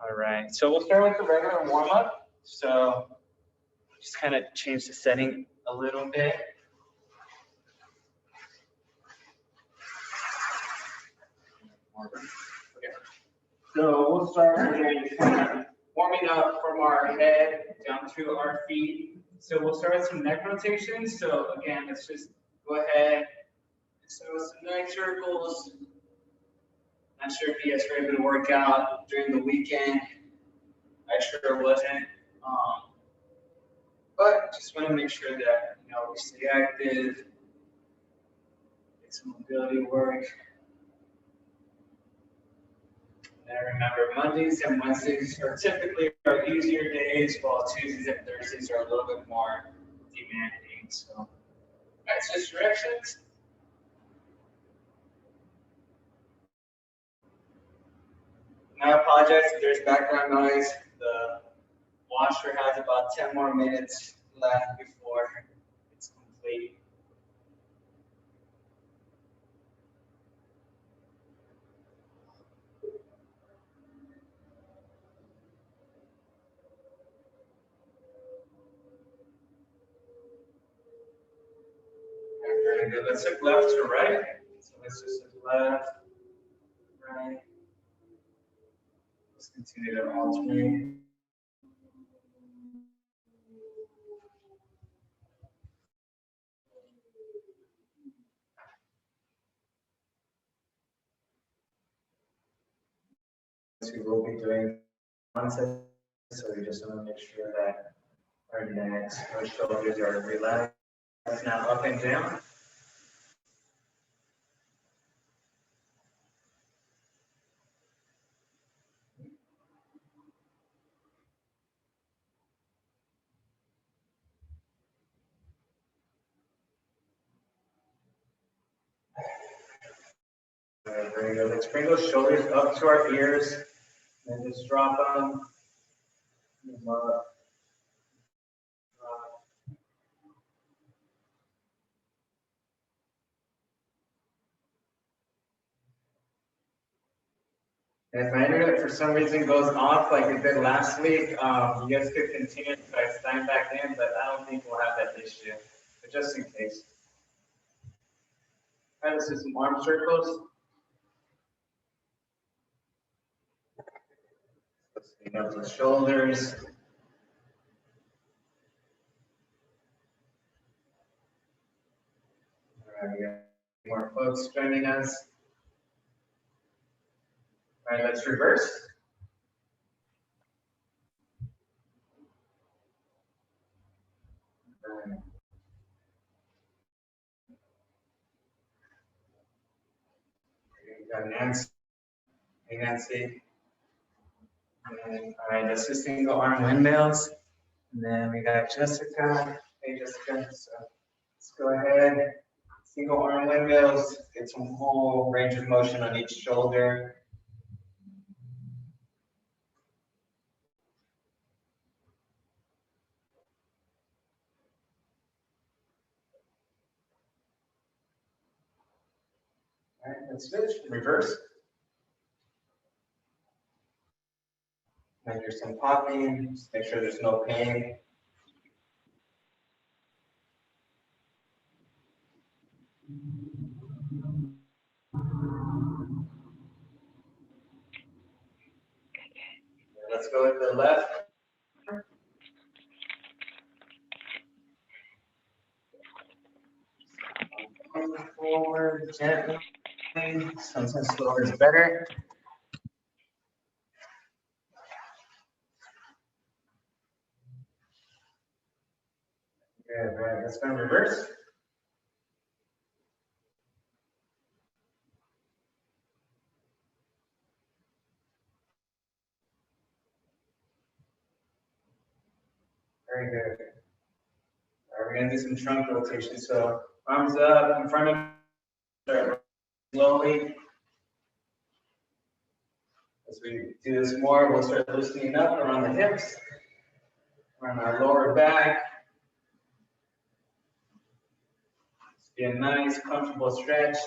All right, so we'll start with the regular warm-up. So just kind of change the setting a little bit. Okay. So we'll start with warming up from our head down to our feet. So we'll start with some neck rotations. So again, let's just go ahead and start with some neck circles. Not sure if you guys were able to work out during the weekend. I sure wasn't. But just want to make sure that we stay active, get some mobility work. And remember, Mondays and Wednesdays are typically our easier days, while Tuesdays and Thursdays are a little bit more demanding. So, all right, switch directions. And I apologize if there's background noise. The washer has about 10 more minutes left before it's complete. Very good. Let's look left to right. So let's just look left, right. Let's continue to alternate. We will be doing concepts, so we just want to make sure that our necks, our shoulders are relaxed. Now up and down. Very good. Let's bring those shoulders up to our ears and just drop them. And if my internet for some reason goes off like it did last week, you guys could continue to sign back in, but I don't think we'll have that issue. But just in case. All right, let's do some arm circles. Let's bring up the shoulders. All right, we got more folks joining us. All right, let's reverse. We got Nancy. Hey, Nancy. And, all right, let's do single arm windmills. And then we got Jessica. Hey, Jessica. So let's go ahead. Single arm windmills. Get some whole range of motion on each shoulder. All right, let's switch. Reverse. And there's some popping. Just make sure there's no pain. Let's go with the left. Forward gently. Sometimes slower is better. Good, right. Let's go in reverse. Very good. All right, we're gonna do some trunk rotation. So arms up in front of you. Slowly. As we do this more, we'll start loosening up around the hips, around our lower back. It's be a nice, comfortable stretch.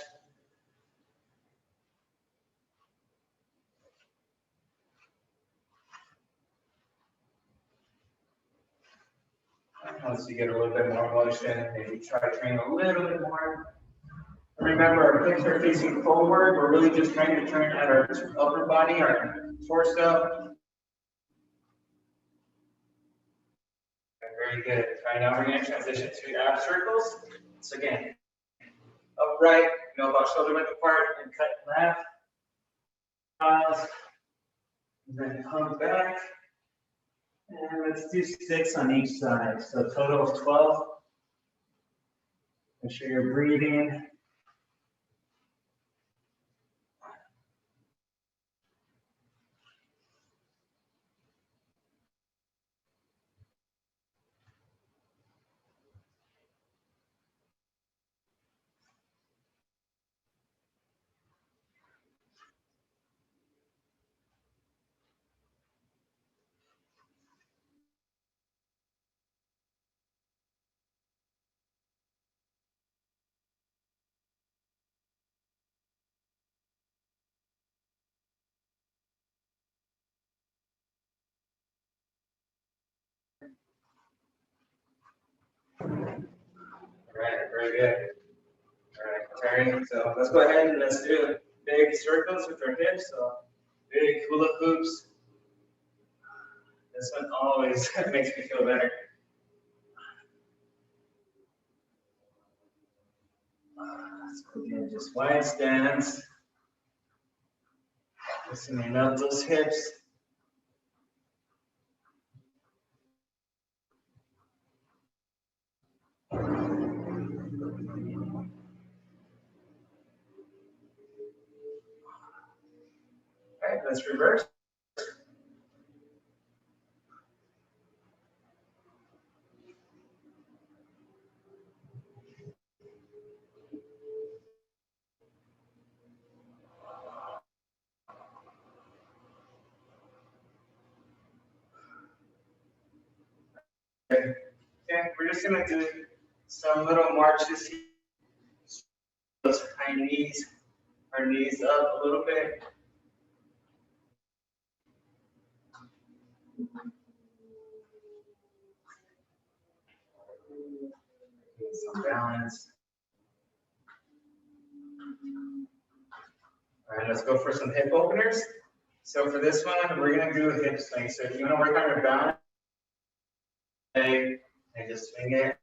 Once you get a little bit more motion, maybe try to train a little bit more. Remember, our hips are facing forward. We're really just trying to turn at our upper body, our torso. Very good. All right, now we're going to transition to ab circles. So again, upright, about shoulder width apart, and cut left. Pause. And then come back. And let's do 6 on each side. So total of 12. Make sure you're breathing. All right, very good. All right, Terry. So let's go ahead and let's do big circles with our hips. So big hula hoops. This one always makes me feel better. Let's go again, just wide stance. Loosening up those hips. All right, let's reverse. Okay, we're just gonna do some little marches here. Those high knees, our knees up a little bit. Some balance. All right, let's go for some hip openers. So for this one, we're gonna do a hip swing. So if you wanna work on your balance, and just swing it.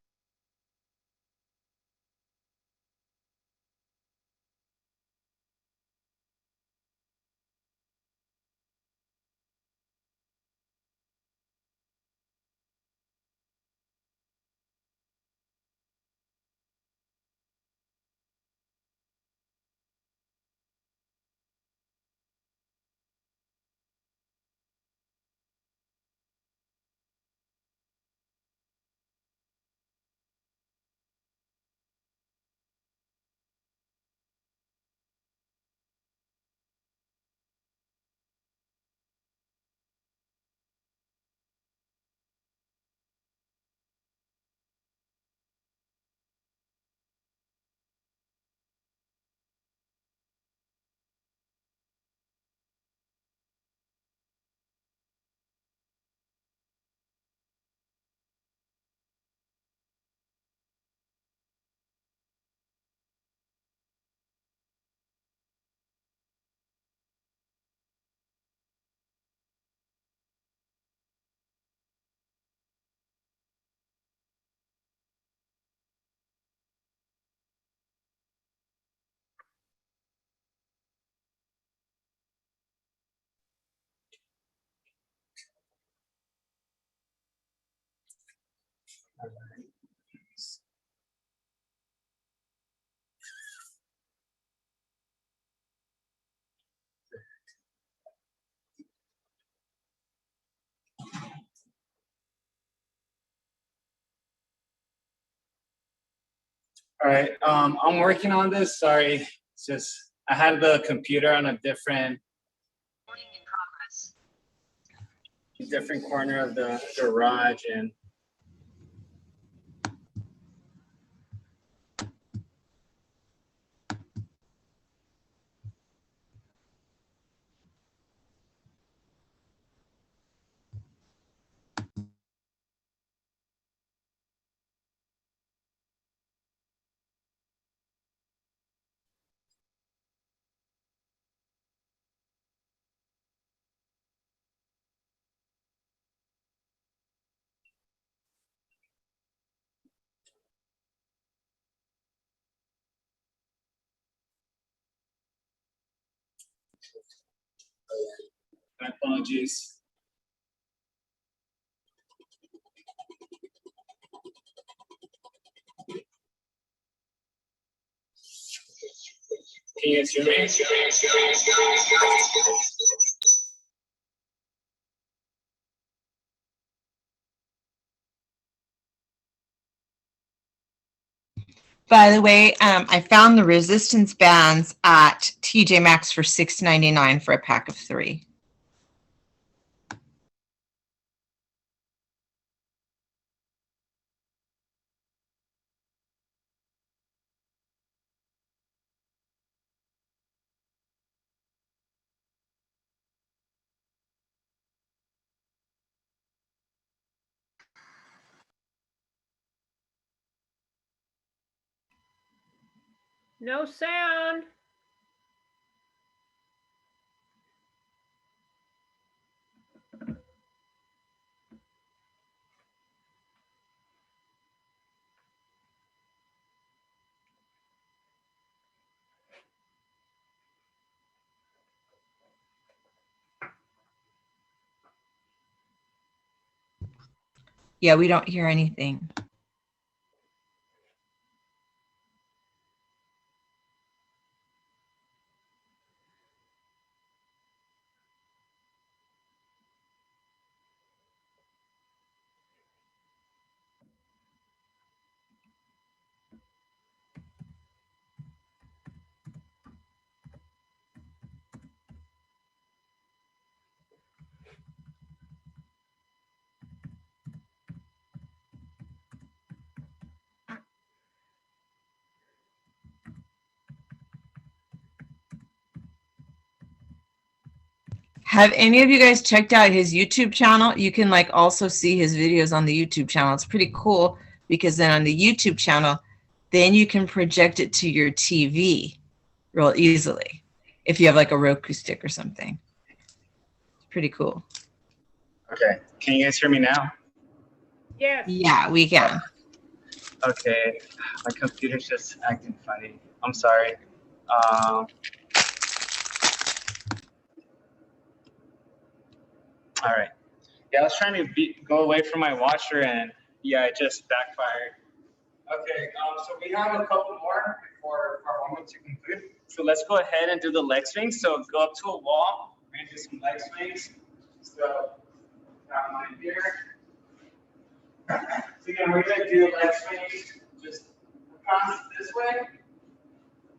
All right, I'm working on this. Sorry, it's just I had the computer on a different corner of the garage, and My apologies. Can you guys hear me? By the way, I found the resistance bands at TJ Maxx for $6.99 for a pack of 3. No sound. Yeah, we don't hear anything. Have any of you guys checked out his YouTube channel? You can like also see his videos on the YouTube channel. It's pretty cool because then on the YouTube channel, then you can project it to your TV real easily if you have like a Roku stick or something. It's pretty cool. Okay, can you guys hear me now? Yes. Yeah, we can. Okay, my computer's just acting funny. I'm sorry. All right. Yeah, I was trying to go away from my washer, and yeah, it just backfired. Okay, so we have a couple more before our warm-up to conclude. So let's go ahead and do the leg swings. So go up to a wall and do some leg swings. So got mine here. So again, we're gonna do leg swings just across this way.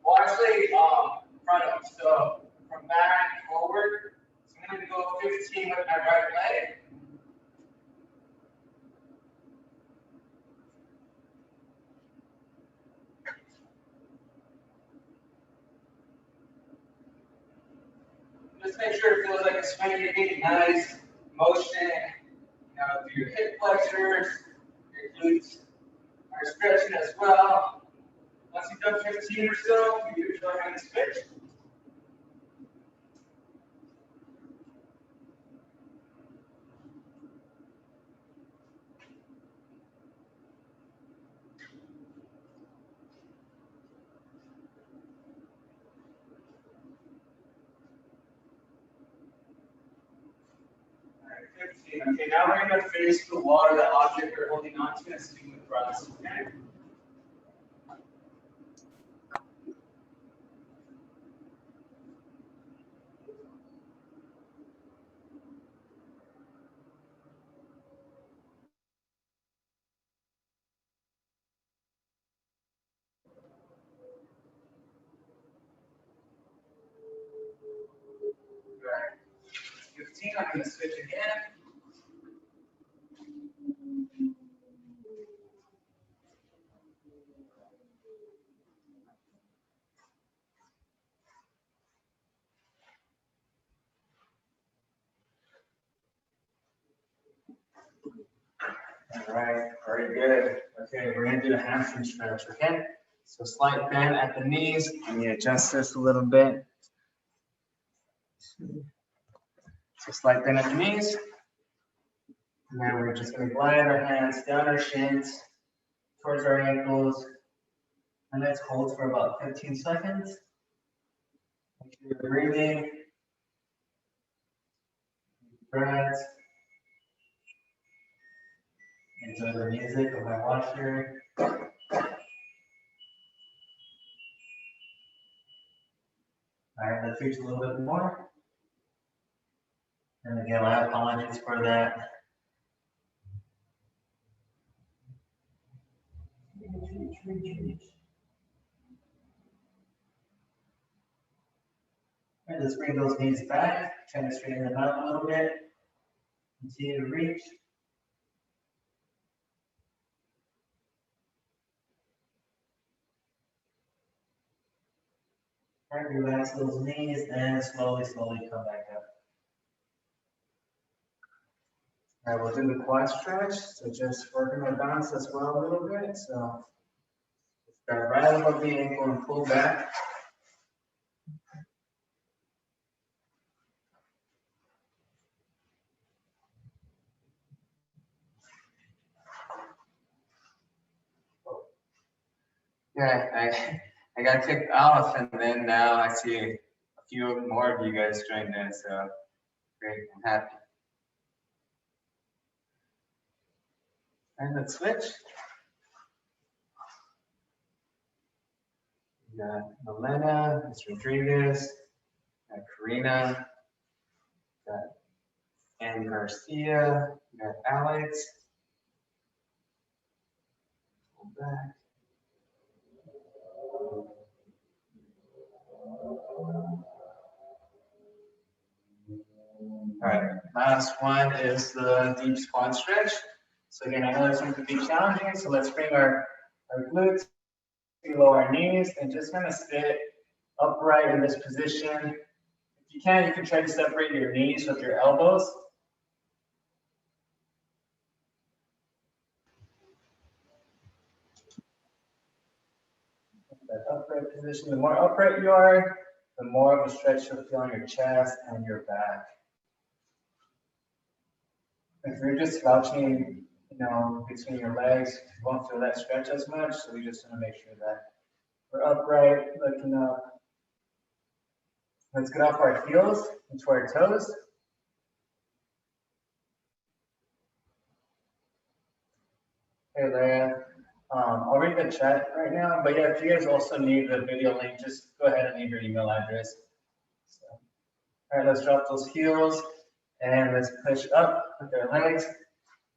Well, actually, front up. So from back forward. So I'm gonna go 15 with my right leg. Just make sure it feels like a swinging, nice motion. Now do your hip flexors, your glutes are stretching as well. Once you've done 15 or so, you usually have to switch. All right, 15. Okay, now we're going to face the wall or the object you're holding onto and swing the thrust. Okay? Right. 15, I'm going to switch again. All right, very good. Okay, we're going to do a hamstring stretch, okay? So slight bend at the knees. Let me adjust this a little bit. So slight bend at the knees. And then we're just going to glide our hands down our shins, towards our ankles. And let's hold for about 15 seconds. Make sure you're breathing. breaths. Enjoy the music of my washer. All right, let's reach a little bit more. And again, my apologies for that. Reach. All right, let's bring those knees back, try to straighten them out a little bit. Continue to reach. All right, relax those knees and slowly come back up. All right, we'll do the quad stretch. So just working my balance as well a little bit. So start right above the ankle and pull back. Yeah, I got kicked off, and then now I see a few more of you guys joined in, so great, I'm happy. And let's switch. We got Elena, Ms. Rodriguez, got Karina, got Ann Garcia, we got Alex. Pull back. All right, last one is the deep squat stretch. So again, I know this one could be challenging, so let's bring our glutes below our knees and just kind of sit upright in this position. If you can try to separate your knees with your elbows. That upright position, the more upright you are, the more of a stretch you'll feel on your chest and your back. If you're just slouching, between your legs, you won't feel that stretch as much. So we just want to make sure that we're upright, looking up. Let's get off our heels into our toes. Hey, Leia. I'll read the chat right now, but yeah, if you guys also need the video link, just go ahead and leave your email address. So, all right, let's drop those heels and let's push up with our legs.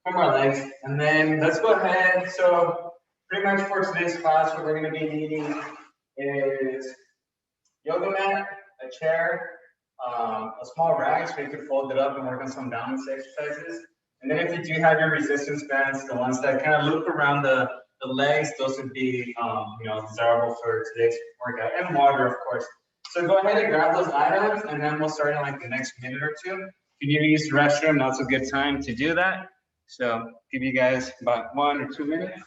From our legs, and then let's go ahead. So pretty much for today's class, what we're going to be needing is yoga mat, a chair, a small rag so you can fold it up and work on some balance exercises. And then if you do have your resistance bands, the ones that kind of loop around the legs, those would be desirable for today's workout, and water, of course. So go ahead and grab those items, and then we'll start in like the next minute or two. If you need to use the restroom, now's a good time to do that. So give you guys about 1 or 2 minutes.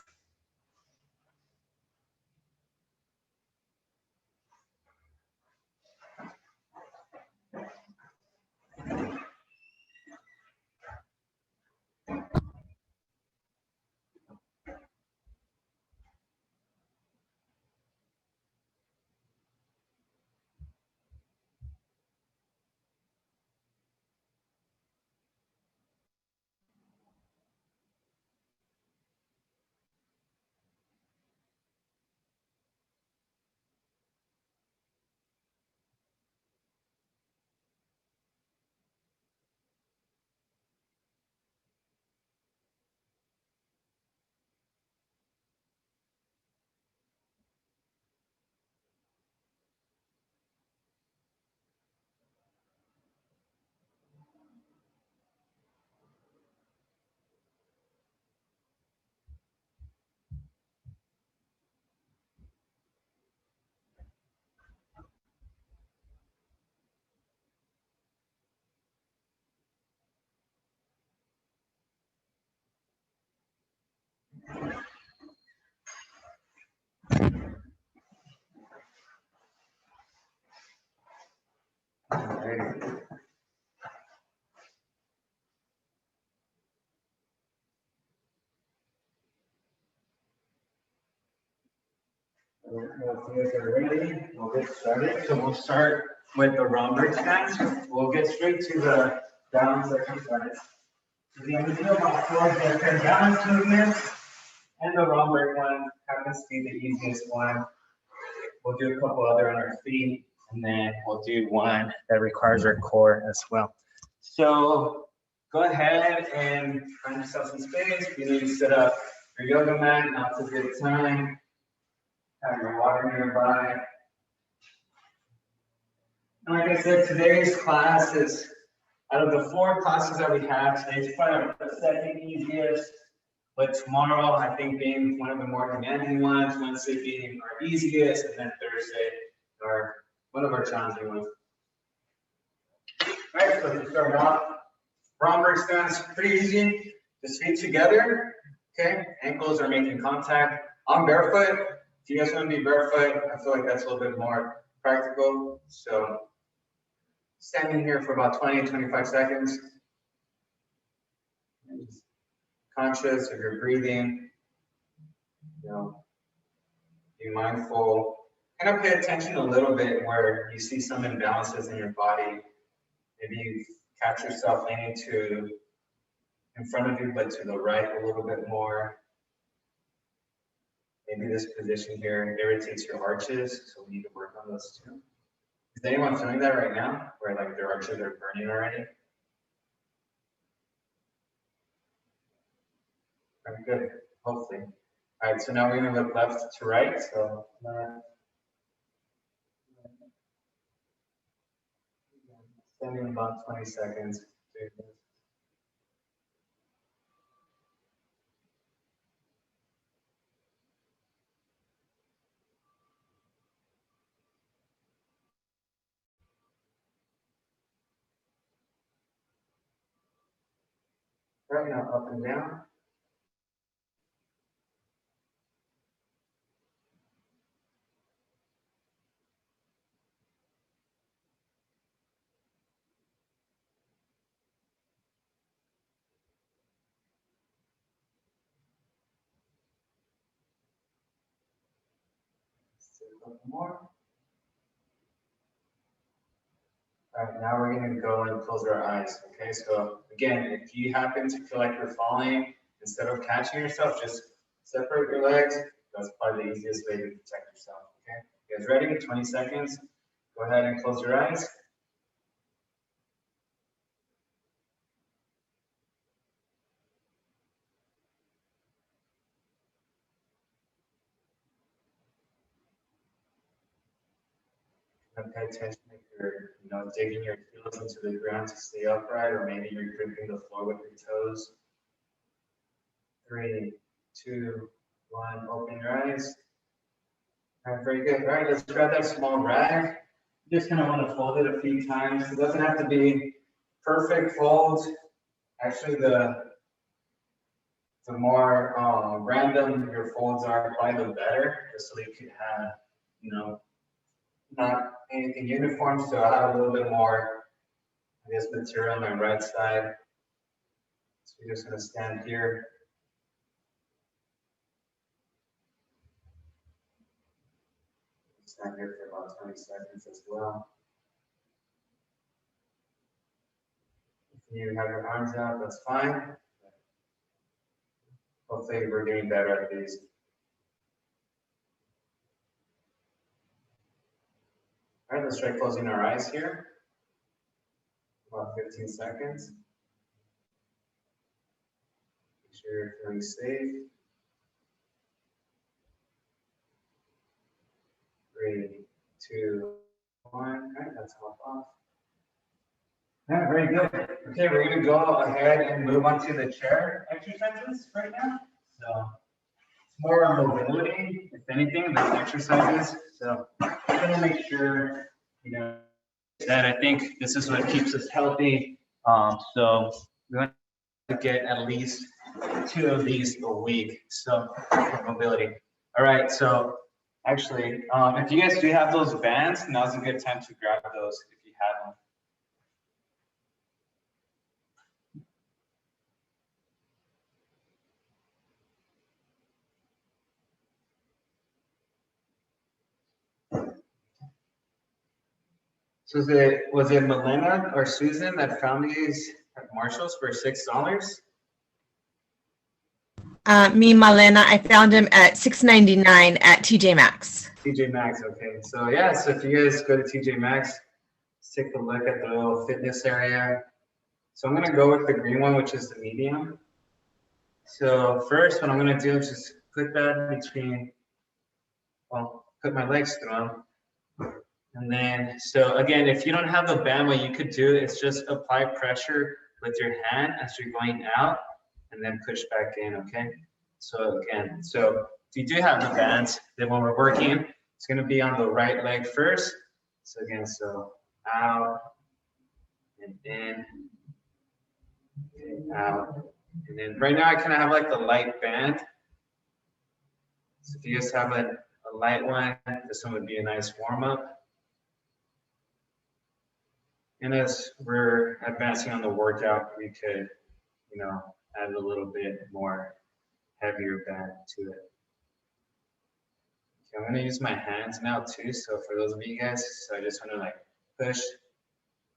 If you guys are ready, we'll get started. So we'll start with the Romberg stance. We'll get straight to the balance exercise. So the only thing about 4 different balance movements, and the Romberg one happens to be the easiest one. We'll do a couple other on our feet, and then we'll do one that requires our core as well. So go ahead and find yourself some space. You need to set up your yoga mat. Now's a good time. Have your water nearby. And like I said, today's class is, out of the 4 classes that we have, today's probably the second easiest. But tomorrow, I think being one of the more demanding ones, Wednesday being our easiest, and then Thursday, one of our challenging ones. All right, so to start off, Romberg stance, pretty easy. Just feet together, okay? Ankles are making contact. I'm barefoot. If you guys want to be barefoot, I feel like that's a little bit more practical. So standing here for about 20, 25 seconds. And just conscious of your breathing. You know, be mindful. Kind of pay attention a little bit where you see some imbalances in your body. Maybe you catch yourself leaning to in front of you, but to the right a little bit more. Maybe this position here irritates your arches, so we need to work on those too. Is anyone feeling that right now, where like their arches are burning already? Very good, hopefully. All right, so now we're gonna look left to right, so spending about 20 seconds. Right now, up and down. A couple more. All right, now we're going to go and close our eyes. Okay, so again, if you happen to feel like you're falling, instead of catching yourself, just separate your legs. That's probably the easiest way to protect yourself. Okay, you guys ready? 20 seconds. Go ahead and close your eyes. And pay attention if you're, digging your heels into the ground to stay upright, or maybe you're gripping the floor with your toes. 3, 2, 1. Open your eyes. All right, very good. All right, let's grab that small rag. You just kind of want to fold it a few times. It doesn't have to be perfect fold. Actually, the more random your folds are, probably the better, just so you could have, not anything uniform. So I have a little bit more, material on my right side. So we're just going to stand here. Stand here for about 20 seconds as well. If you have your arms out, that's fine. Hopefully we're getting better at these. All right, let's try closing our eyes here. About 15 seconds. Make sure you're feeling safe. 3, 2, 1. All right, that's off. All right, very good. Okay, we're going to go ahead and move on to the chair exercises right now. So it's more mobility, if anything, than exercises. So I'm going to make sure, that I think this is what keeps us healthy. So we want to get at least 2 of these a week. So for mobility. All right, so actually, if you guys do have those bands, now's a good time to grab those if you have them. So was it Melina or Susan that found these at Marshall's for $6. Me, Malena, I found him at $6.99 at TJ Maxx. TJ Maxx, okay. So yeah, so if you guys go to TJ Maxx, let's take a look at the little fitness area. So I'm gonna go with the green one, which is the medium. So first, what I'm gonna do is just put that between, well, put my legs through them. And then, so again, if you don't have the band, what you could do is just apply pressure with your hand as you're going out and then push back in, okay? So again, so if you do have the bands, then when we're working, it's gonna be on the right leg first. So again, so out and in, okay, out. And then right now I kind of have like the light band. So if you guys have a light one, this one would be a nice warm up. And as we're advancing on the workout, we could, you know, add a little bit more heavier band to it. Okay, I'm gonna use my hands now too. So for those of you guys, so I just wanna like push.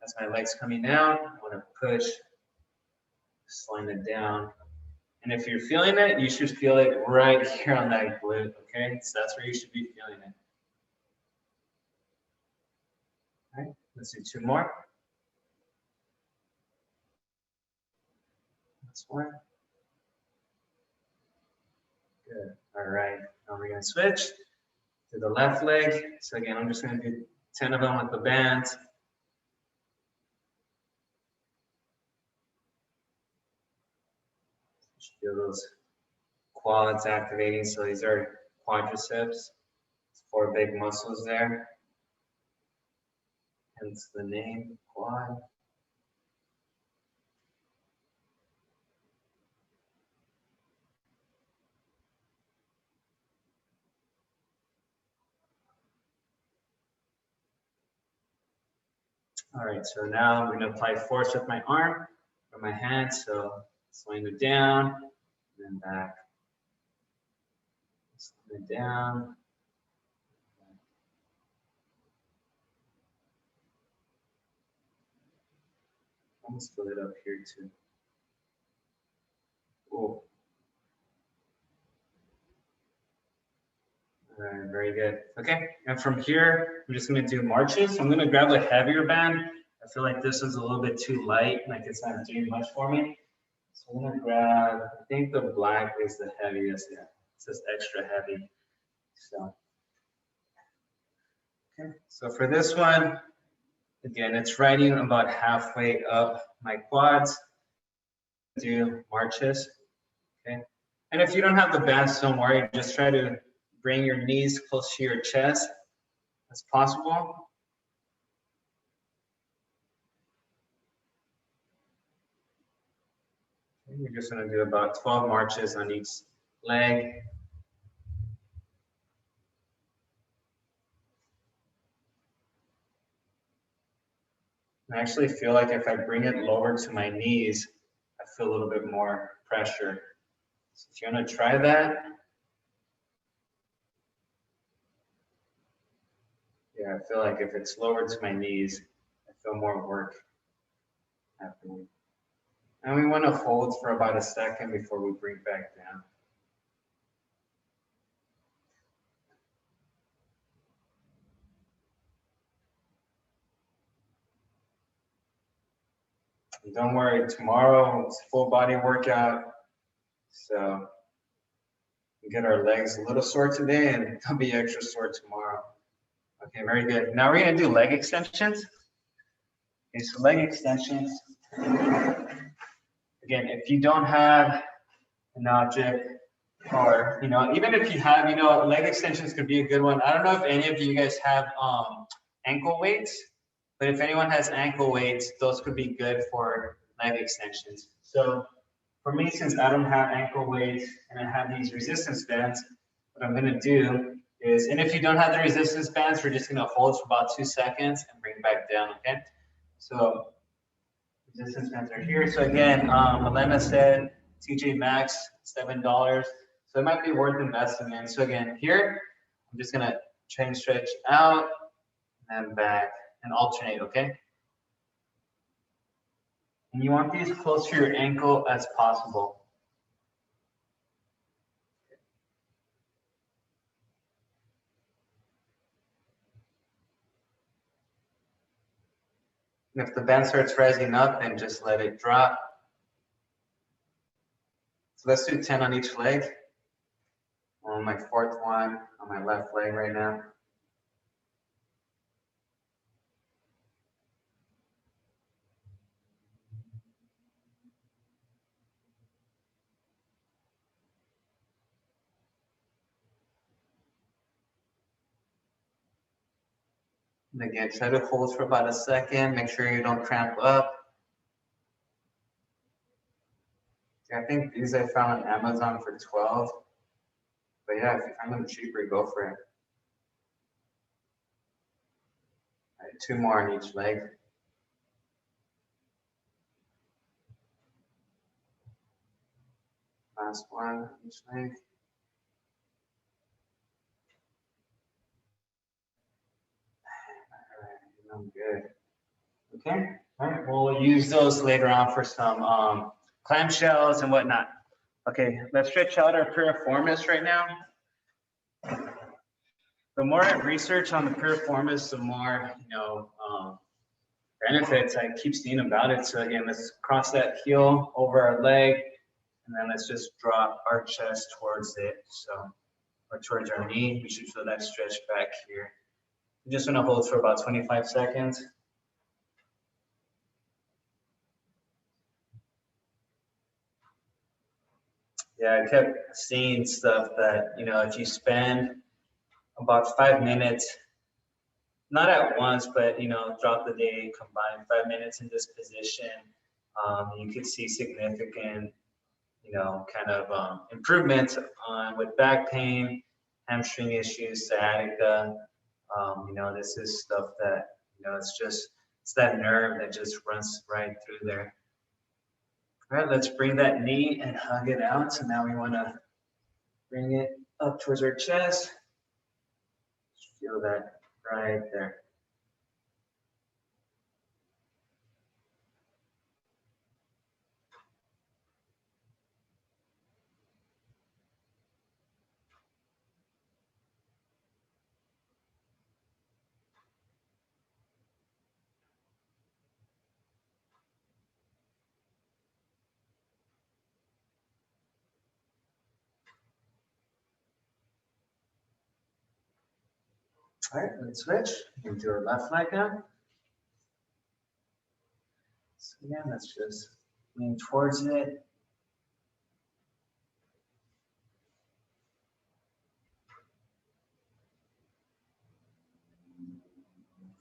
That's my legs coming down. I wanna push, slowing it down. And if you're feeling it, you should feel it right here on that glute, okay? So that's where you should be feeling it. All right, let's do 2 more. That's one. Good. All right. Now we're going to switch to the left leg. So again, I'm just going to do 10 of them with the bands. Feel those quads activating. So these are quadriceps. 4 big muscles there. Hence the name quad. All right, so now I'm going to apply force with my arm or my hand. So slowing it down, and then back. Slowing it down. Almost fill it up here too. Cool. All right, very good. Okay, and from here, I'm just going to do marches. I'm going to grab a heavier band. I feel like this is a little bit too light, like it's not doing much for me. So I'm going to grab, I think the black is the heaviest. Yeah, it's just extra heavy. So, okay, so for this one, again, it's riding about halfway up my quads. Do marches, okay? And if you don't have the bands, don't worry. Just try to bring your knees close to your chest as possible. Okay, we're just going to do about 12 marches on each leg. I actually feel like if I bring it lower to my knees, I feel a little bit more pressure. So if you want to try that, yeah, I feel like if it's lower to my knees, I feel more work happening. And we want to hold for about a second before we bring back down. And don't worry, tomorrow it's full body workout. So we get our legs a little sore today and they'll be extra sore tomorrow. Okay, very good. Now we're going to do leg extensions. Okay, so leg extensions. Again, if you don't have an object, or, you know, even if you have, you know, leg extensions could be a good one. I don't know if any of you guys have ankle weights, but if anyone has ankle weights, those could be good for leg extensions. So for me, since I don't have ankle weights and I have these resistance bands, what I'm going to do is, and if you don't have the resistance bands, we're just going to hold for about 2 seconds and bring back down, okay? So resistance bands are here. So again, Elena said TJ Maxx, $7. So it might be worth investing in. So again, here, I'm just going to chain stretch out and back and alternate, okay? And you want these close to your ankle as possible. And if the band starts rising up, then just let it drop. So let's do 10 on each leg. On my fourth one on my left leg right now. And again, try to hold for about a second. Make sure you don't cramp up. I think these I found on Amazon for 12. But yeah, if you find them cheaper, go for it. All right, 2 more on each leg. Last one on each leg. All right, I'm good. Okay, all right, we'll use those later on for some clamshells and whatnot. Okay, let's stretch out our piriformis right now. The more I research on the piriformis, the more, benefits I keep seeing about it. So again, let's cross that heel over our leg, and then let's just drop our chest towards it. So, or towards our knee. We should feel that stretch back here. I'm just gonna hold for about 25 seconds. Yeah, I kept seeing stuff that, if you spend about 5 minutes, not at once, but, throughout the day, combine 5 minutes in this position, you could see significant, improvements on with back pain, hamstring issues, sciatica. This is stuff that, it's that nerve that just runs right through there. All right, let's bring that knee and hug it out. So now we want to bring it up towards our chest. Feel that right there. All right, let's switch into our left leg now. So again, let's just lean towards it.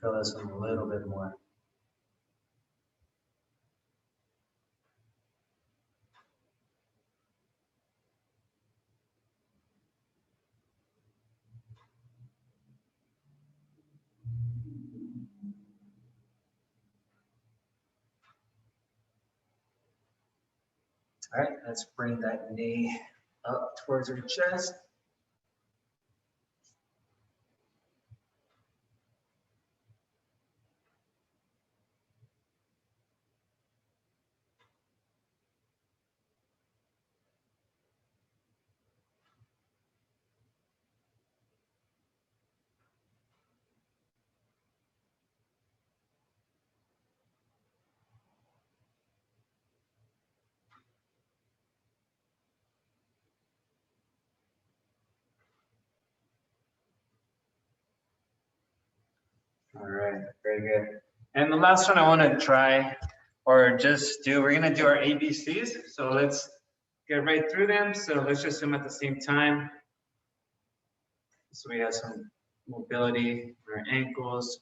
Feel this one a little bit more. All right, let's bring that knee up towards our chest. All right, very good. And the last one I want to try or just do, we're going to do our ABCs. So let's get right through them. So let's just do them at the same time. So we have some mobility in our ankles.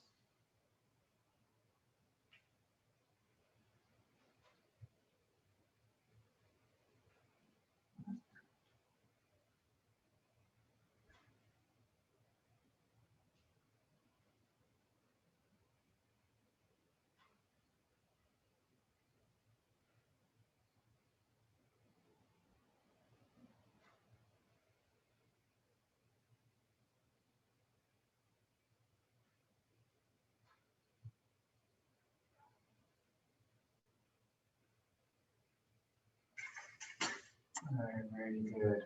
right, very good.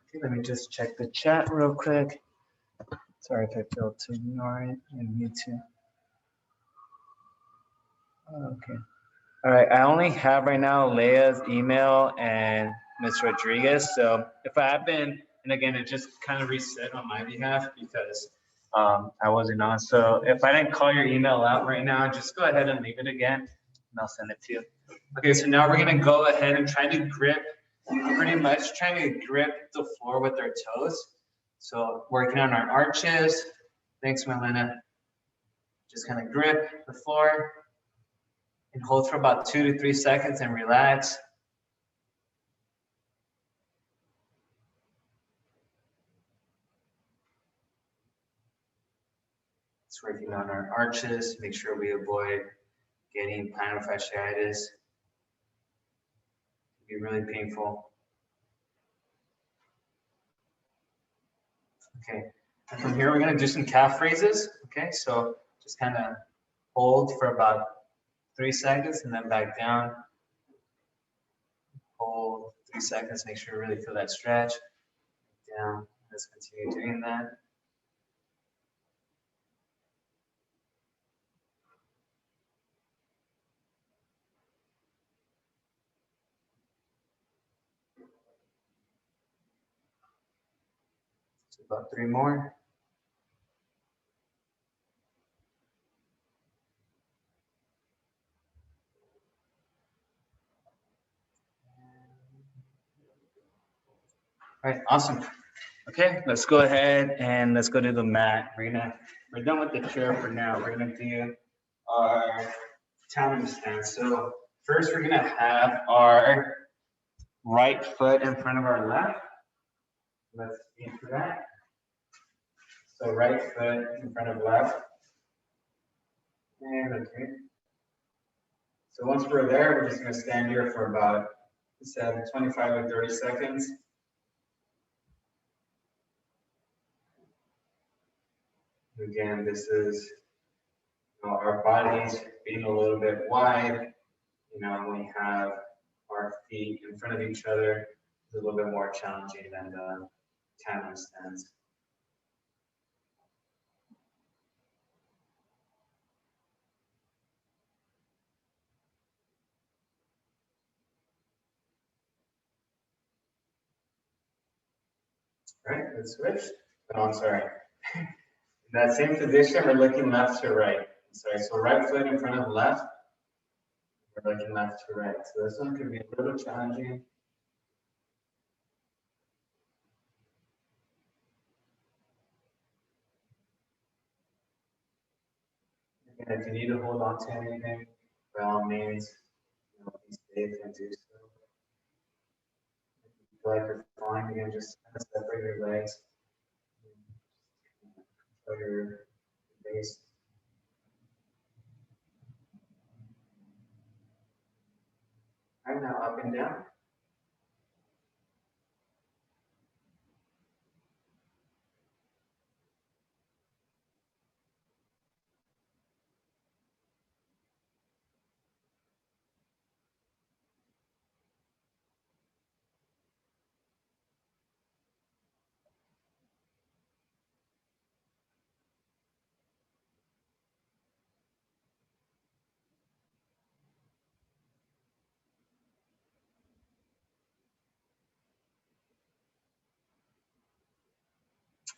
Okay, let me just check the chat real quick. Sorry if I failed to ignore it. I need to. Okay. All right, I only have right now Leia's email and Ms. Rodriguez. So if I happen, and again, it just kind of reset on my behalf because I wasn't on. So if I didn't call your email out right now, just go ahead and leave it again and I'll send it to you. Okay, so now we're gonna go ahead and try to grip, pretty much trying to grip the floor with our toes. So working on our arches. Thanks, Melina. Just kind of grip the floor and hold for about 2 to 3 seconds and relax. It's working on our arches. Make sure we avoid getting plantar fasciitis. It can be really painful. Okay, and from here we're gonna do some calf raises. Okay, so just kind of hold for about 3 seconds and then back down. Hold 3 seconds, make sure you really feel that stretch. Down, let's continue doing that. So about 3 more. All right, awesome. Okay, let's go ahead and let's go to the mat. We're done with the chair for now. We're gonna do our tandem stance. So first we're gonna have our right foot in front of our left. Let's aim for that. So right foot in front of left. And okay. So once we're there, we're just gonna stand here for about 25 to 30 seconds. Again, this is our bodies being a little bit wide. We have our feet in front of each other. It's a little bit more challenging than the tandem stance. All right, let's switch. Oh, I'm sorry. In that same position, we're looking left to right. Sorry, so right foot in front of left. We're looking left to right. So this one could be a little challenging. And if you need to hold on to anything, by all means, be safe and do so. If you feel like you're falling, again, just kind of separate your legs. Control your base. All right, now up and down.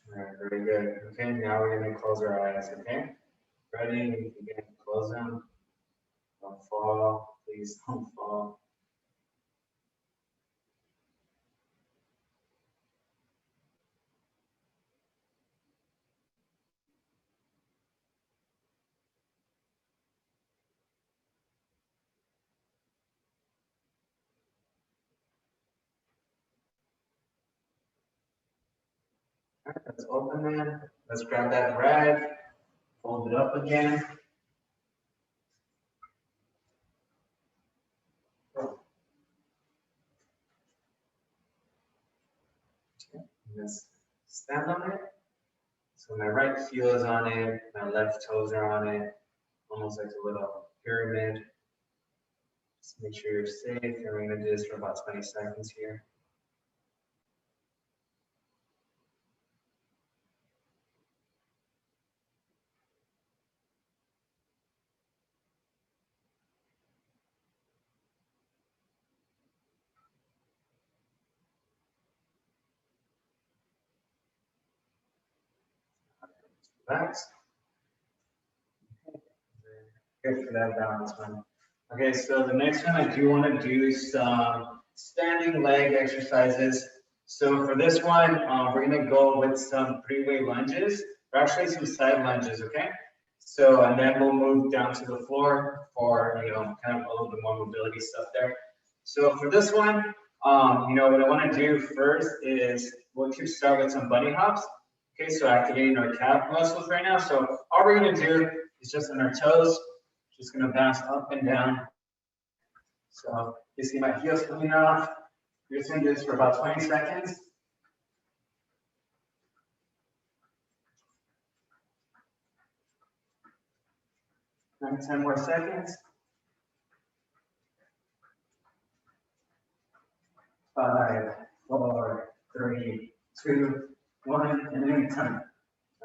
All right, very good. Okay, now we're gonna close our eyes, okay? Ready? You can close them. Don't fall, please don't fall. All right, let's open them. Let's grab that rag, fold it up again. Okay, let's stand on it. So my right heel is on it, my left toes are on it, almost like a little pyramid. Just make sure you're safe. And we're gonna do this for about 20 seconds here. Relax. Good for that balance one. Okay, so the next one I do want to do some standing leg exercises. So for this one, we're gonna go with some three-way lunges, or actually some side lunges, okay? So, and then we'll move down to the floor for, kind of a little bit more mobility stuff there. So for this one, what I want to do first is we'll start with some bunny hops. Okay, so activating our calf muscles right now. So all we're gonna do is just on our toes, just gonna bounce up and down. So you see my heels coming off. We're just gonna do this for about 20 seconds. And 10 more seconds. 5, 4, 3, 2, 1, and then time.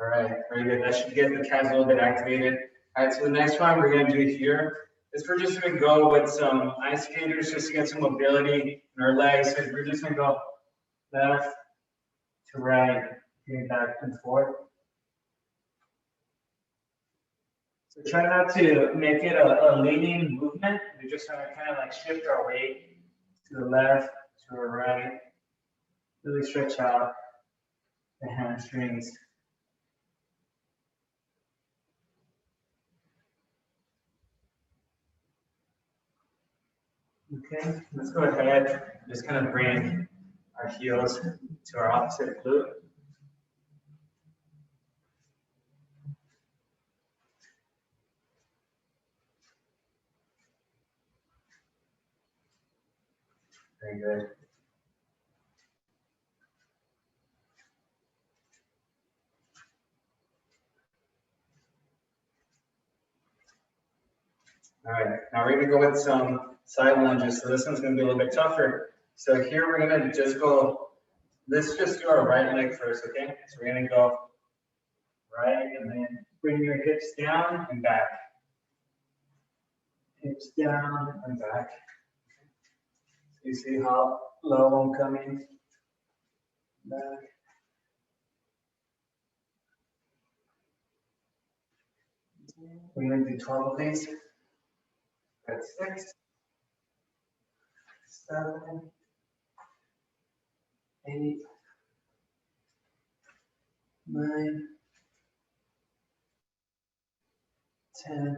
All right, very good. That should get the calves a little bit activated. All right, so the next one we're gonna do here is we're just gonna go with some ice skaters just to get some mobility in our legs. So we're just gonna go left to right, getting back and forth. So try not to make it a leaning movement. We're just gonna kind of like shift our weight to the left, to the right. Really stretch out the hamstrings. Okay, let's go ahead, just kind of bring our heels to our opposite glute. Very good. All right, now we're gonna go with some side lunges. So this one's gonna be a little bit tougher. So here we're gonna just go, let's just do our right leg first, okay? So we're gonna go right and then bring your hips down and back. Hips down and back. So you see how low I'm coming? Back. We're gonna do 12 of these. That's 6, 7, 8, 9, 10,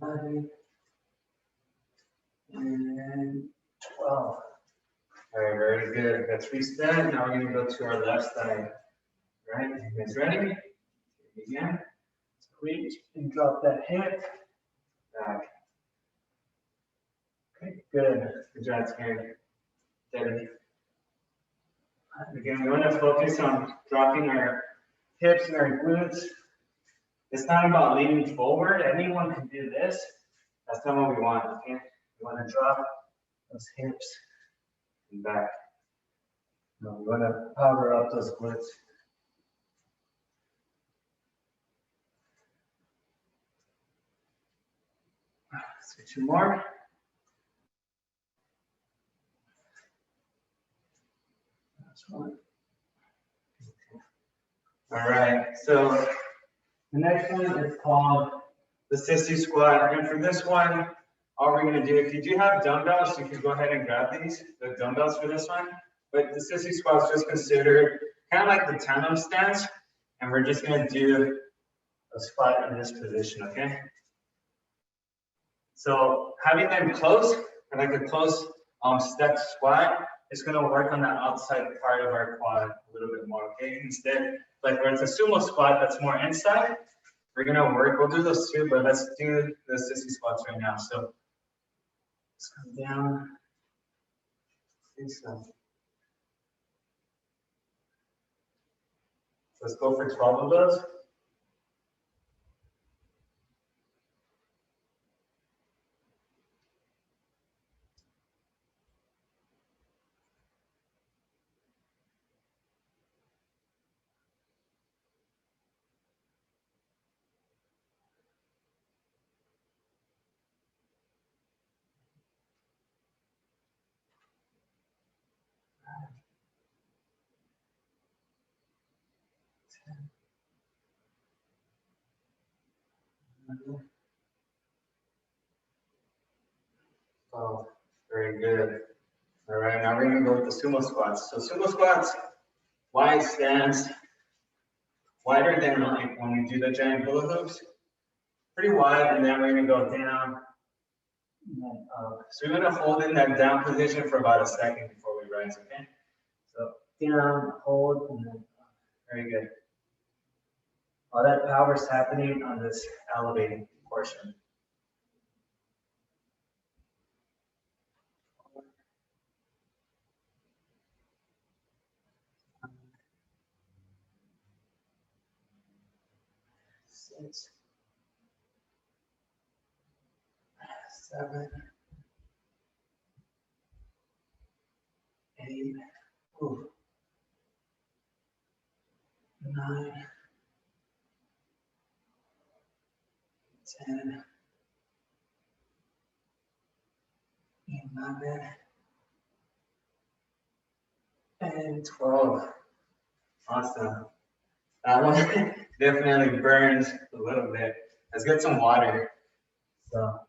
11, and 12. All right, very good. That's reset. Now we're going to go to our left side. All right, you guys ready? Again. Reach and drop that hip. Back. Okay, good. Good job, Terry. Debbie. Again, we want to focus on dropping our hips and our glutes. It's not about leaning forward. Anyone can do this. That's not what we want, okay? We want to drop those hips and back. No, we want to power up those glutes. Let's get 2 more. Last one. All right, so the next one is called the sissy squat. And for this one, all we're going to do, if you do have dumbbells, you can go ahead and grab these, the dumbbells for this one. But the sissy squat is just considered kind of like the tandem stance. And we're just going to do a squat in this position, okay? So having them close, like a close step squat, is going to work on that outside part of our quad a little bit more, okay? Instead, like where it's a sumo squat that's more inside, we're going to work, we'll do those too, but let's do the sissy squats right now. So let's come down. Let's go for 12 of those. Oh, very good. All right, now we're gonna go with the sumo squats. So sumo squats, wide stance, wider than like when we do the giant hula hoops. Pretty wide, and then we're gonna go down. And then up. So we're gonna hold in that down position for about a second before we rise, okay? So down, hold, and then up. Very good. All that power is happening on this elevating portion. Six, 7, 8, ooh, 9, 10, 11, and 12. Awesome. That one definitely burns a little bit. Let's get some water. So.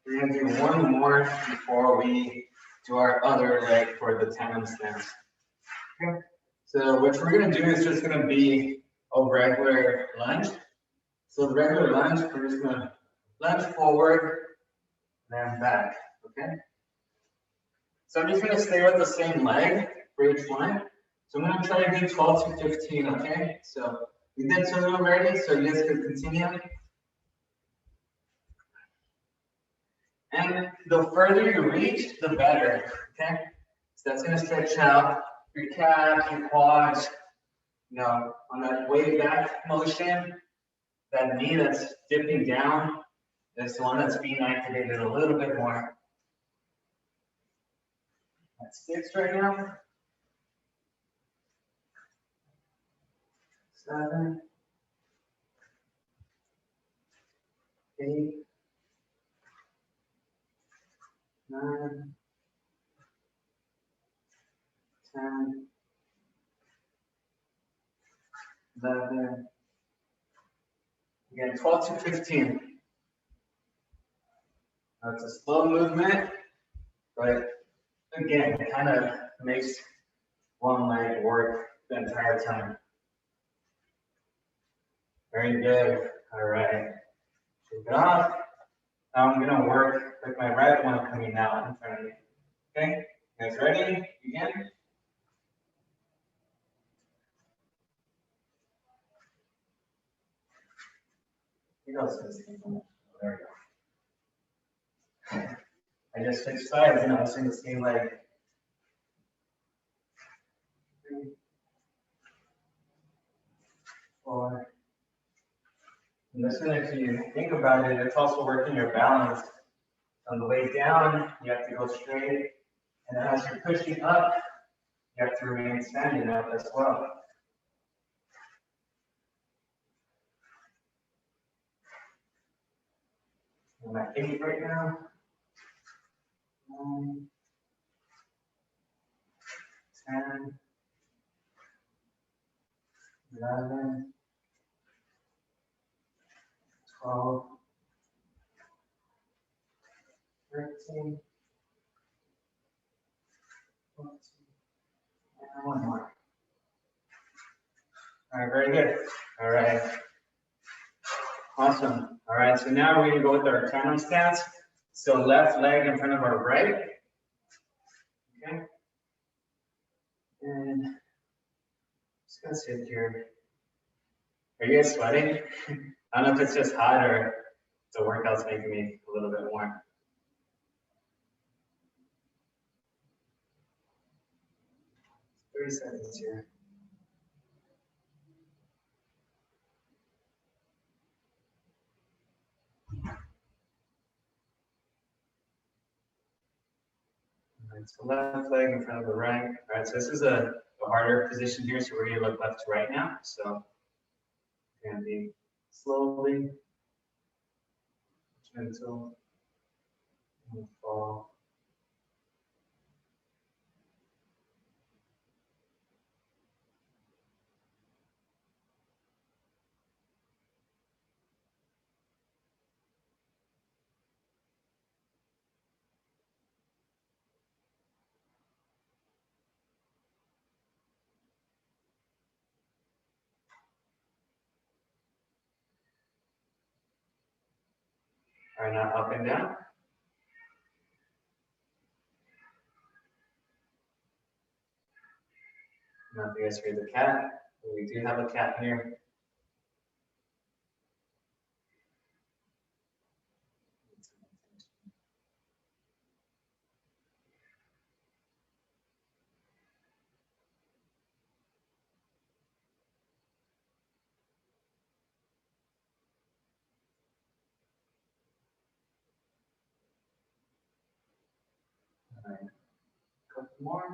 We're gonna do one more before we do our other leg for the tandem stance. Okay. So what we're gonna do is just gonna be a regular lunge. So the regular lunge, we're just gonna lunge forward, then back, okay? So I'm just gonna stay with the same leg for each one. So I'm gonna try to do 12 to 15, okay? So we did some of them already, so you guys can continue. And the further you reach, the better, okay? So that's gonna stretch out your calves, your quads, you know, on that way back motion, that knee that's dipping down is the one that's being activated a little bit more. That's 6 right now. 7, 8, 9, 10, 11, again, 12 to 15. Now it's a slow movement, but again, it kind of makes one leg work the entire time. Very good. All right. Shake it off. Now I'm gonna work with my right one coming out in front of me. Okay, you guys ready? Begin. Here goes. There we go. I just switched sides and I was in the same leg. 3, 4. And this one, if you think about it, it's also working your balance. On the way down, you have to go straight. And then as you're pushing up, you have to remain standing up as well. I'm at 8 right now. 9, 10, 11, 12, 13, 14, and one more. All right, very good. All right. Awesome. All right, so now we're gonna go with our tandem stance. So left leg in front of our right. Okay. And just gonna sit here. Are you guys sweating? I don't know if it's just hot or the workout's making me a little bit warm. 30 seconds here. Right, so left leg in front of the right. All right, so this is a harder position here, so we're gonna look left to right now. So gonna be slowly, gentle, and fall. All right, now up and down. Now if you guys hear the cat, we do have a cat here. All right, a couple more. All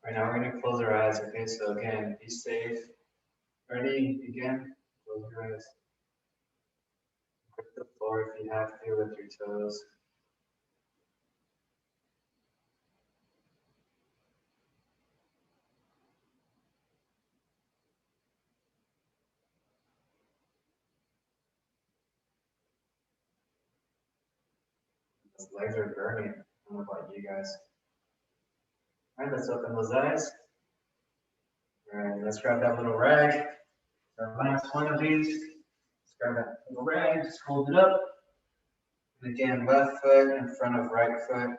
right, now we're gonna close our eyes, okay? So again, be safe. Ready, begin, close your eyes. Grip the floor if you have to with your toes. Those legs are burning. I don't know about you guys. All right, let's open those eyes. All right, let's grab that little rag. Our last one of these. Let's grab that little rag, just hold it up. And again, left foot in front of right foot.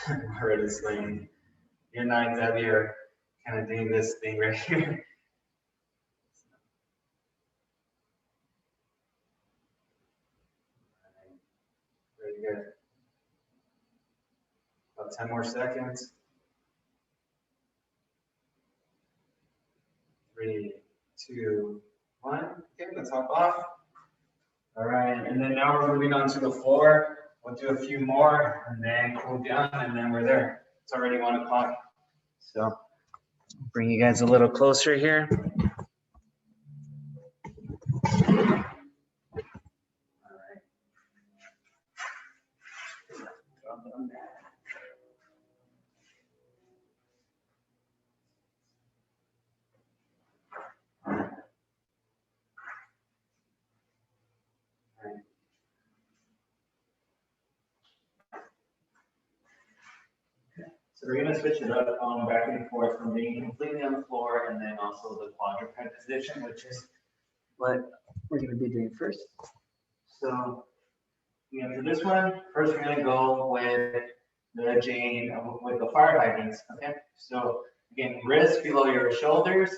I'm already swinging. You and I, Debbie, are kind of doing this thing right here. Very good. About 10 more seconds. 3, 2, 1. Okay, let's hop off. All right, and then now we're moving on to the floor. We'll do a few more and then cool down, and then we're there. It's already 1 o'clock. So bring you guys a little closer here. All right. Drop it on that. So we're gonna switch it up back and forth from being completely on the floor and then also the quadruped position, which is what we're gonna be doing first. So for this one, first we're gonna go with the Jane with the fire hydrants. Okay. So again, wrist below your shoulders,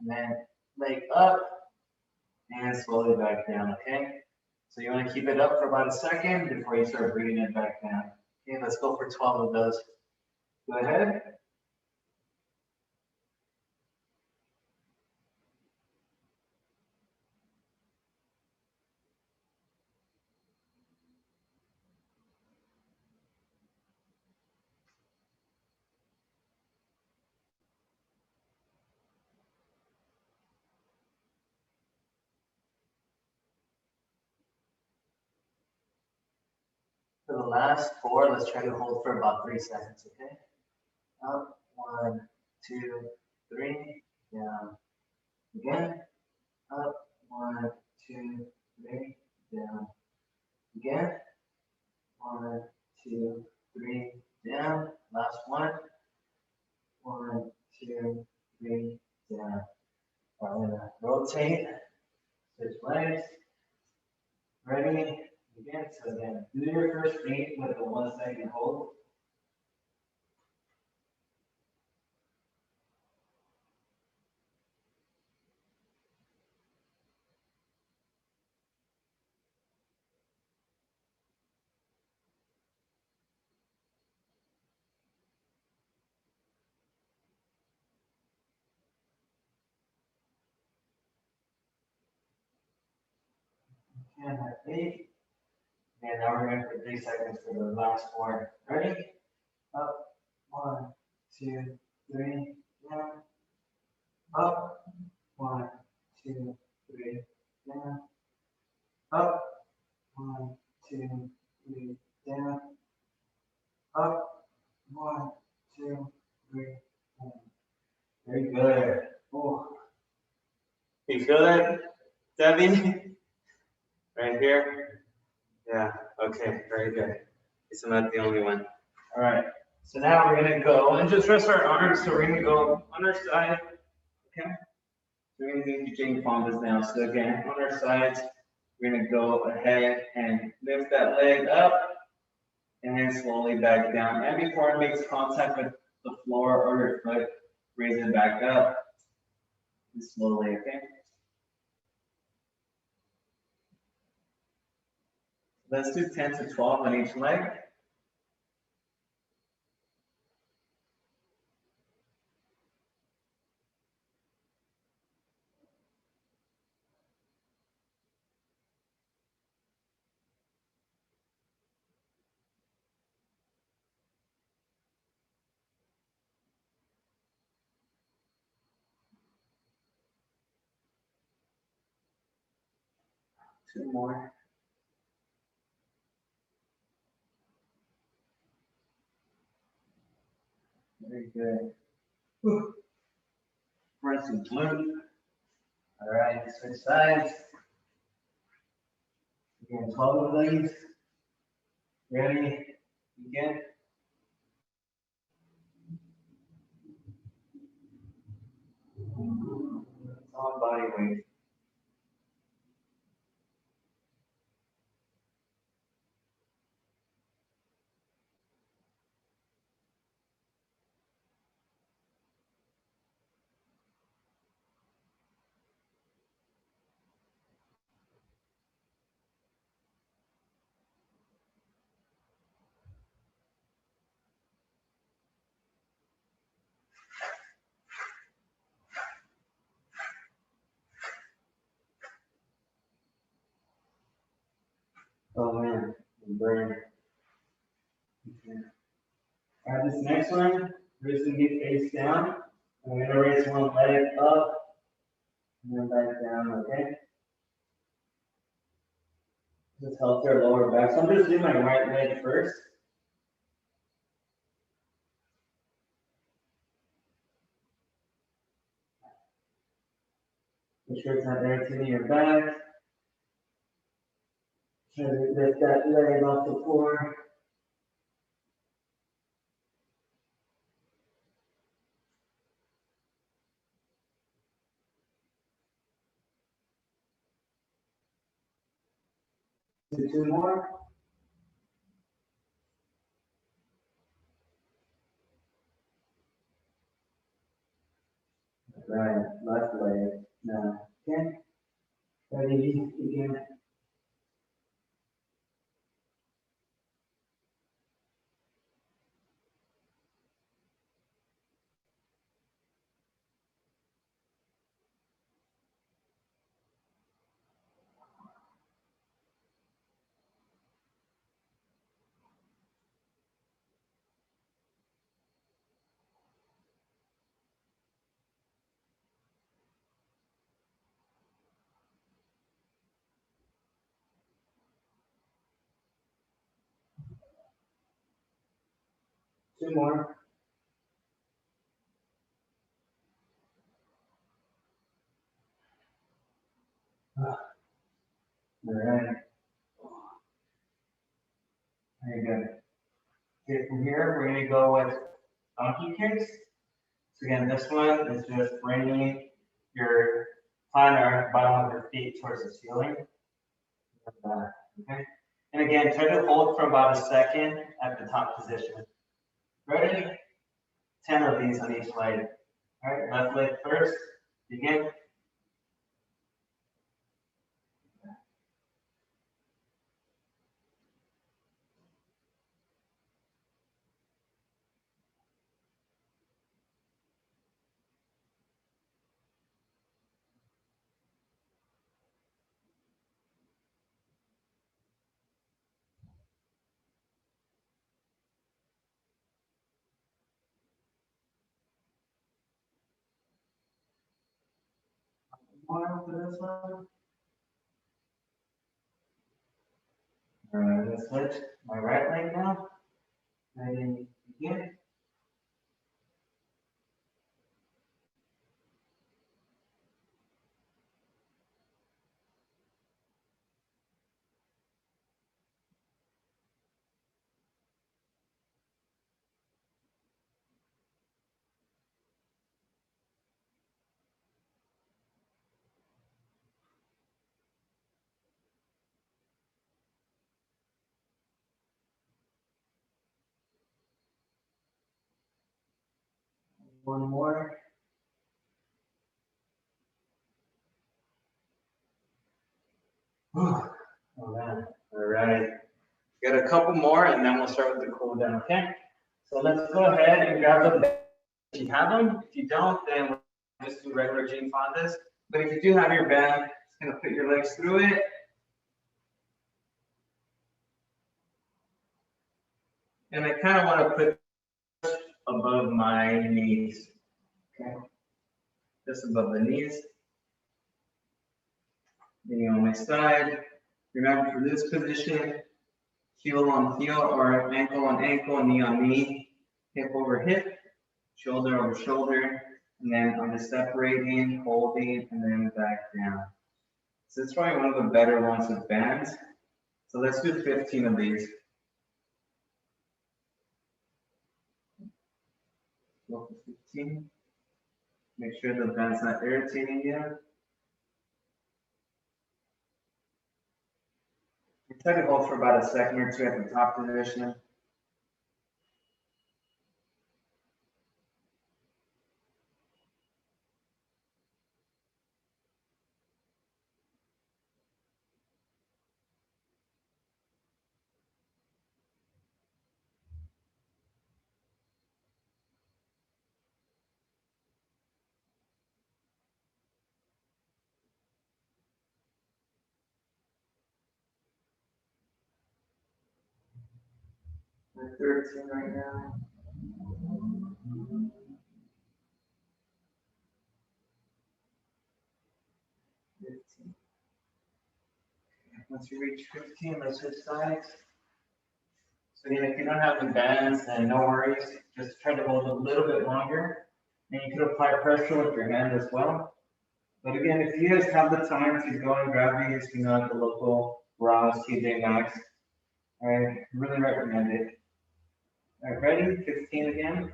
and then leg up and slowly back down. Okay. So you want to keep it up for about a second before you start bringing it back down. Okay, let's go for 12 of those. Go ahead. For the last 4, let's try to hold for about 3 seconds, okay? Up, 1, 2, 3, down. Again, up, 1, 2, 3, down. Again, 1, 2, 3, down. Last one. 1, 2, 3, down. I'm gonna rotate, switch legs. Ready? Again, so again, do your first feet with the 1 second hold. and at 8. And now we're going for 3 seconds for the last 4. Ready? Up, 1, 2, 3, down. Up, 1, 2, 3, down. Up, 1, 2, 3, down. Up, 1, 2, 3, down. Very good. Oh. You feel that, Debbie? Right here? Yeah, okay, very good. Guess I'm not the only one. All right, so now we're gonna go and just rest our arms. So we're gonna go on our side. Okay. We're gonna do Jane Fondas now. So again, on our sides, we're gonna go ahead and lift that leg up and then slowly back down. And before it makes contact with the floor or your foot, raise it back up and slowly, okay? Let's do 10 to 12 on each leg. Two more. Very good. Run some glute. All right, switch sides. Again, 12 of these. Ready? Begin. All body weight. Oh man, burn. Okay. All right, this next one, we're just gonna get face down. I'm gonna raise one leg up and then back down, okay? This helps our lower back. So I'm just doing my right leg first. Make sure it's not irritating your back. Try to lift that leg off the floor. Do 2 more. Right, left leg. Now, okay. Ready, begin. Two more. All right. Very good. Okay, from here, we're going to go with donkey kicks. So again, this one is just bringing your plantar, bottom of your feet towards the ceiling. Okay. And again, try to hold for about a second at the top position. Ready? 10 of these on each leg. All right, left leg first. Begin. more for this one. All right, let's lift my right leg now. Ready, begin. One more. Whew. Oh man. All right. Got a couple more and then we'll start with the cool down, okay? So let's go ahead and grab the bands if you have them. If you don't, then we'll just do regular Jane Fondas. But if you do have your band, just gonna put your legs through it. And I kind of want to put above my knees. Okay. Just above the knees. Knee on my side. Remember for this position, heel on heel or ankle on ankle, knee on knee, hip over hip, shoulder over shoulder, and then I'm just separating, holding, and then back down. So it's probably one of the better ones with bands. So let's do 15 of these. Go for 15. Make sure the band's not irritating you. Try to hold for about a second or two at the top position. We're 13 right now. Once you reach 15, let's switch sides. So again, if you don't have the bands, then no worries. Just try to hold a little bit longer. And you can apply pressure with your hand as well. But again, if you guys have the time to go and grab these, you know, at the local Ross, TJ Maxx, I really recommend it. All right, ready? 15 again.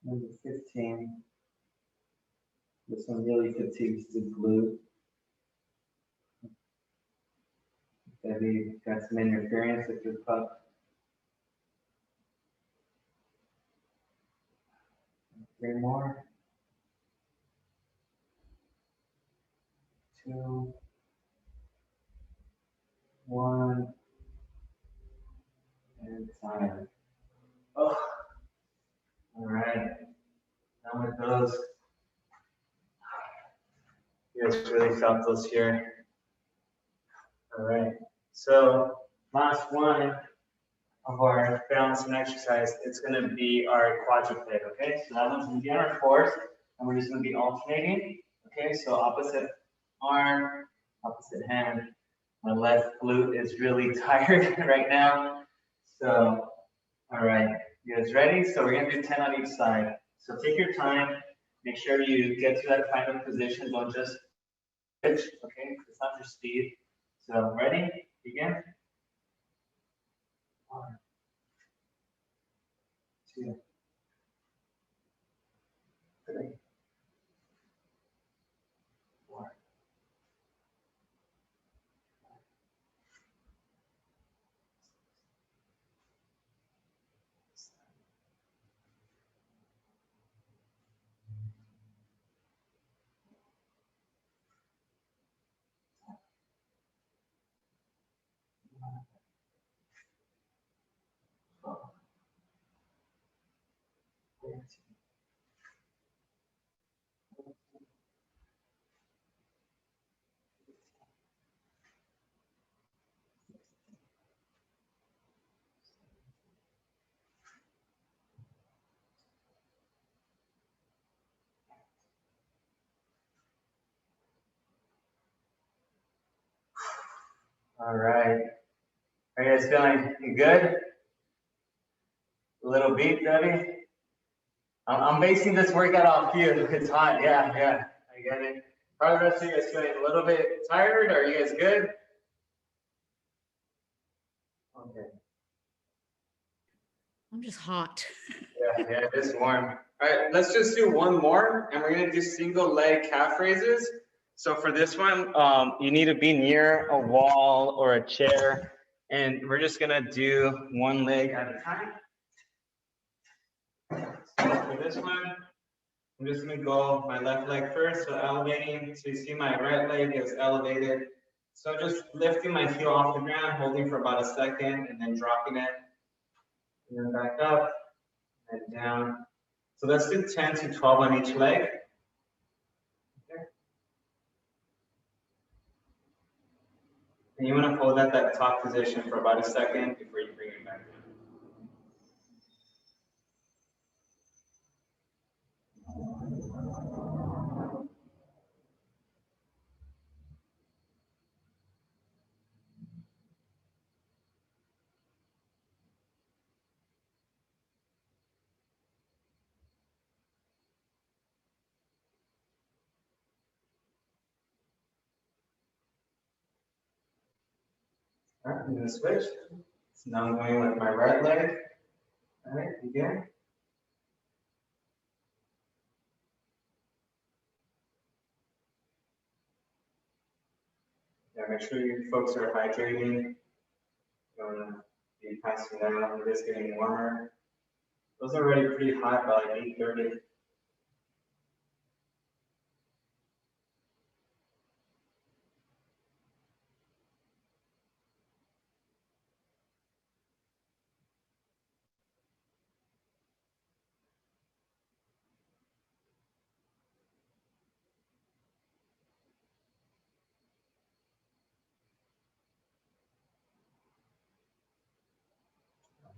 Number 15. This one really fatigues the glute. Maybe got some interference with your puck. 3 more. 2, 1, and time. Oh, all right. Now with those, you guys really felt those here. All right. So last one of our balancing exercise, it's going to be our quadruped. Okay. So that one's going to be on our fourth, and we're just going to be alternating. Okay. So opposite arm, opposite hand. My left glute is really tired right now. So, all right, you guys ready? So we're gonna do 10 on each side. So take your time, make sure you get to that kind of position, don't just pitch, okay? It's not for speed. So ready, begin. 1, 2, 3, 4. All right. Are you guys feeling good? A little beat, Debbie? I'm basing this workout off you. It's hot. Yeah, yeah. I get it. How are the rest of you guys feeling? A little bit tired? Are you guys good? Okay. I'm just hot. Yeah, it is warm. All right, let's just do one more, and we're gonna do single leg calf raises. So for this one, you need to be near a wall or a chair, and we're just gonna do one leg at a time. So for this one, I'm just gonna go my left leg first, so elevating. So you see my right leg is elevated. So just lifting my heel off the ground, holding for about a second, and then dropping it, and then back up and down. So let's do 10 to 12 on each leg. Okay. And you want to hold at that top position for about a second before you bring it back down. All right, I'm going to switch. So now I'm going with my right leg. All right, begin. Yeah, make sure you folks are hydrating. You don't want to be passing out. It is getting warmer. Those are already pretty hot by like 8:30.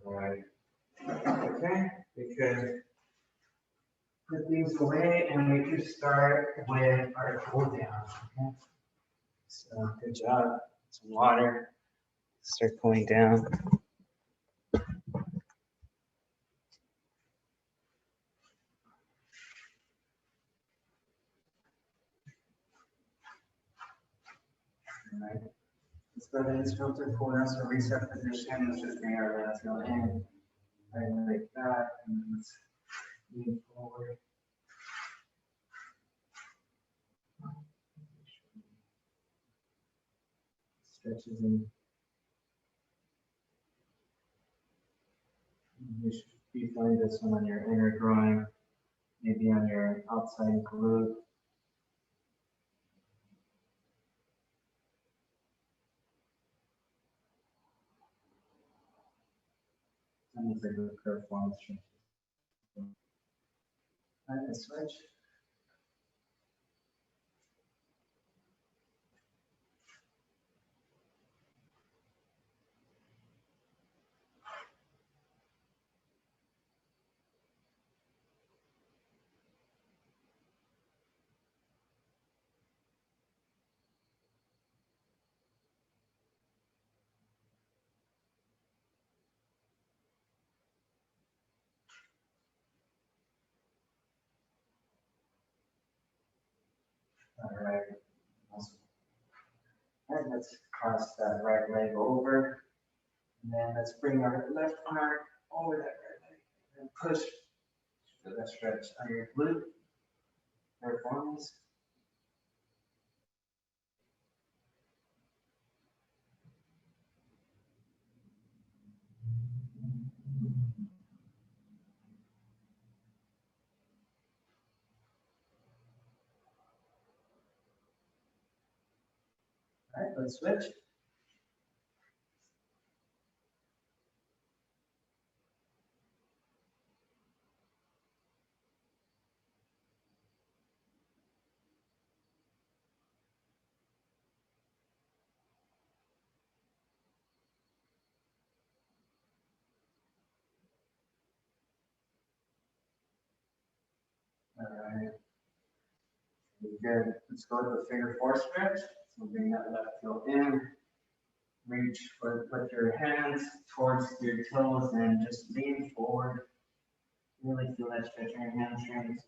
All right. Okay, we could put these away and we could start with our cool down. Okay. So good job. Some water. Start cooling down. All right. Let's go ahead and filter for us. So reset position. Let's just bring our left heel in. Right like that. And let's lean forward. Stretches in. You should be feeling this one on your inner groin, maybe on your outside glute. And it's a good curve form stretch. All right, let's switch. All right. Awesome. All right, let's cross that right leg over. And then let's bring our left arm over that right leg and push for that stretch on your glute performance. All right, let's switch. All right. Good. Let's go to the figure four stretch. So bring that left heel in. reach with your hands towards your toes and just lean forward. Really feel that stretch in your hamstrings.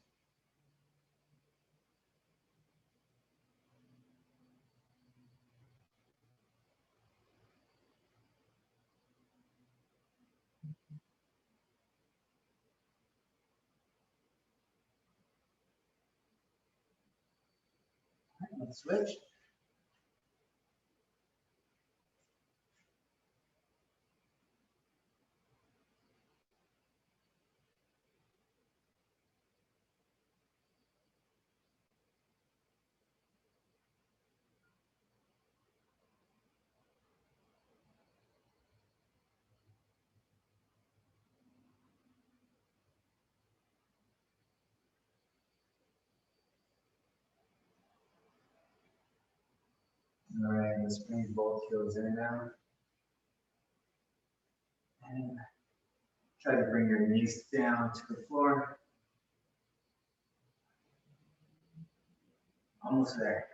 Let's switch. All right, let's bring both heels in now. And try to bring your knees down to the floor. Almost there.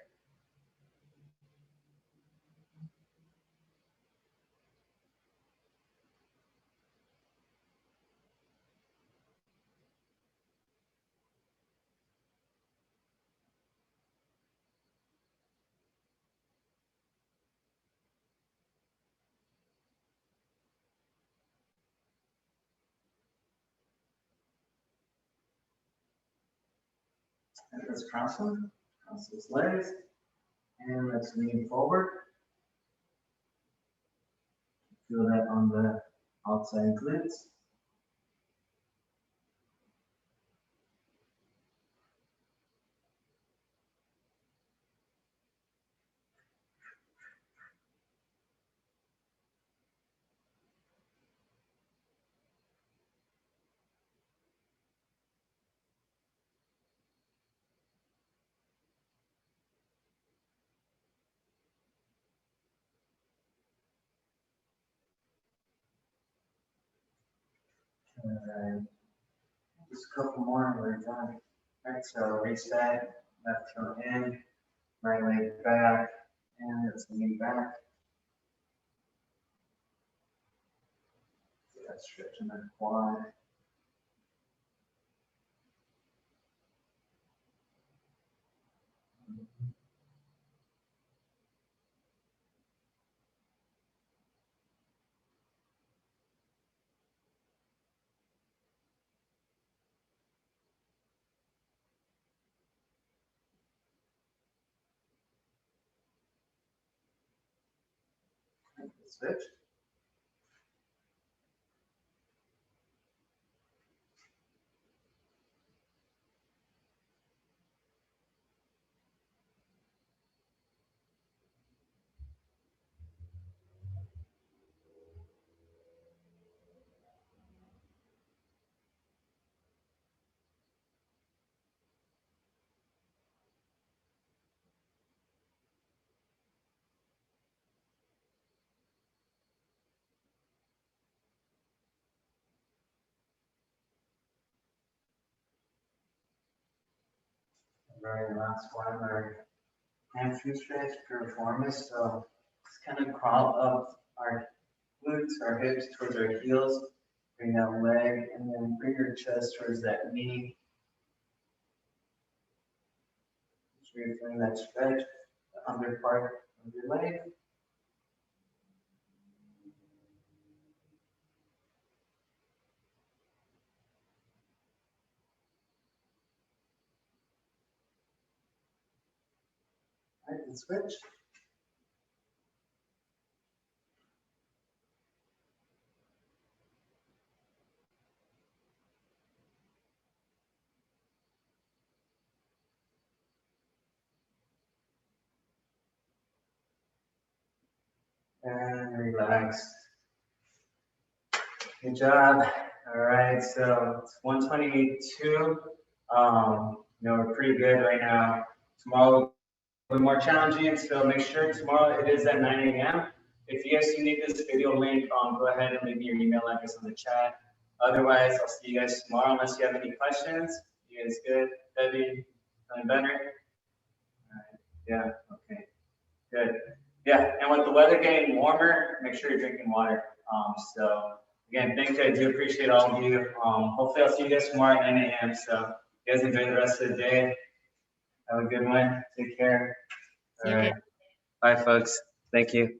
And let's cross them. Cross those legs. And let's lean forward. Feel that on the outside glutes. And just a couple more and we're done. All right, so reset, left heel in, right leg back, and let's lean back. See that stretch in the quad. Switch. Very last one, our hamstring stretch, piriformis. So just kind of crawl up our glutes, our hips towards our heels. Bring that leg and then bring your chest towards that knee. Just really feeling that stretch, the under part of your leg. All right, and switch. And relax. Good job. All right, so it's 122. We're pretty good right now. Tomorrow will be more challenging, so make sure tomorrow it is at 9 a.m. If you guys need this video link, go ahead and leave me your email address in the chat. Otherwise, I'll see you guys tomorrow unless you have any questions. You guys good? Debbie, feeling better? All right. Yeah, okay, good. Yeah, and with the weather getting warmer, make sure you're drinking water. So again, thank you. I do appreciate all of you. Hopefully I'll see you guys tomorrow at 9 a.m. So you guys enjoy the rest of the day. Have a good one. Take care. All right. Bye, folks. Thank you.